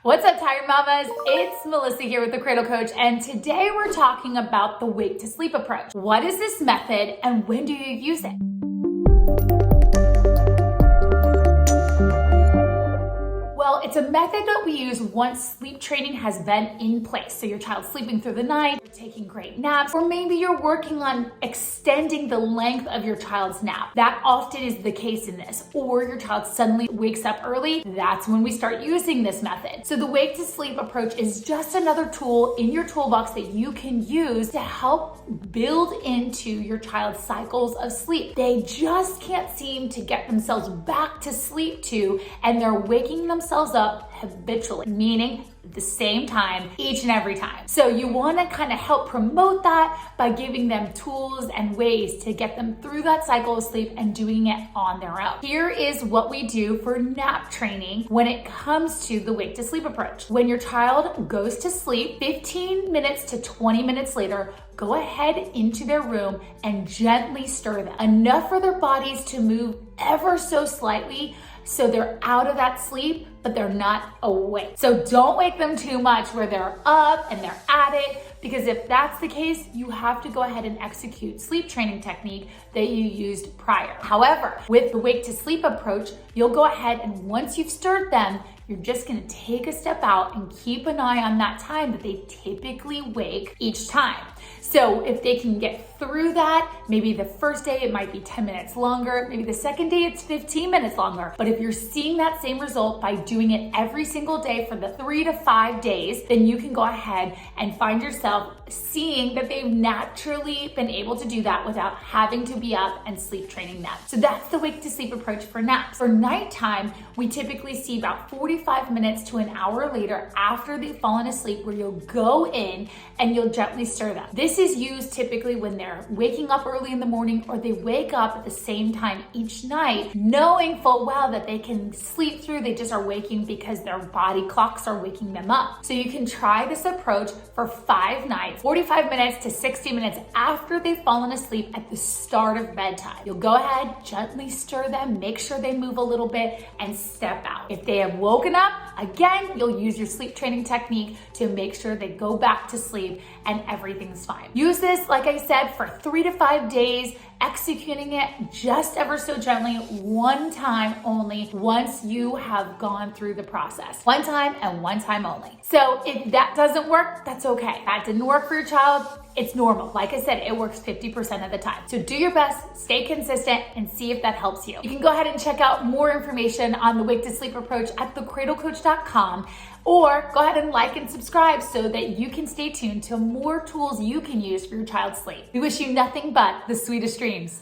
What's up, Tired Mamas? It's Melissa here with the Cradle Coach, and today we're talking about the wake to sleep approach. What is this method and when do you use it? Well, it's a method that we use once sleep training has been in place. So your child's sleeping through the night, you're taking great naps, or maybe you're working on extending the length of your child's nap. That often is the case in this. Or your child suddenly wakes up early, that's when we start using this method. So the wake to sleep approach is just another tool in your toolbox that you can use to help build into your child's cycles of sleep. They just can't seem to get themselves back to sleep and they're waking themselves up habitually, meaning at the same time each and every time. So you want to kind of help promote that by giving them tools and ways to get them through that cycle of sleep and doing it on their own. Here is what we do for nap training when it comes to the wake to sleep approach. When your child goes to sleep, 15 minutes to 20 minutes later, go ahead into their room and gently stir them. Enough for their bodies to move ever so slightly so they're out of that sleep, but they're not awake. So don't wake them too much where they're up and they're at it, because if that's the case, you have to go ahead and execute sleep training technique that you used prior. However, with the wake to sleep approach, you'll go ahead and once you've stirred them, you're just gonna take a step out and keep an eye on that time that they typically wake each time. So if they can get through that, maybe the first day it might be 10 minutes longer, maybe the second day it's 15 minutes longer. But if you're seeing that same result by doing it every single day for the 3 to 5 days, then you can go ahead and find yourself seeing that they've naturally been able to do that without having to be up and sleep training them. So that's the wake to sleep approach for naps. For nighttime, we typically see about 45 minutes to an hour later after they've fallen asleep where you'll go in and you'll gently stir them. This is used typically when they're waking up early in the morning or they wake up at the same time each night, knowing full well that they can sleep through, they just are waking because their body clocks are waking them up. So you can try this approach for 5 nights, 45 minutes to 60 minutes after they've fallen asleep at the start of bedtime. You'll go ahead, gently stir them, make sure they move a little bit and step out. If they have woken up, again, you'll use your sleep training technique to make sure they go back to sleep and everything's fine. Use this, like I said, for 3 to 5 days, executing it just ever so gently, one time only, once you have gone through the process. One time and one time only. So if that doesn't work, that's okay. That didn't work for your child, it's normal. Like I said, it works 50% of the time. So do your best, stay consistent, and see if that helps you. You can go ahead and check out more information on the wake to sleep approach at thecradlecoach.com, or go ahead and like and subscribe so that you can stay tuned to more tools you can use for your child's sleep. We wish you nothing but the sweetest dreams.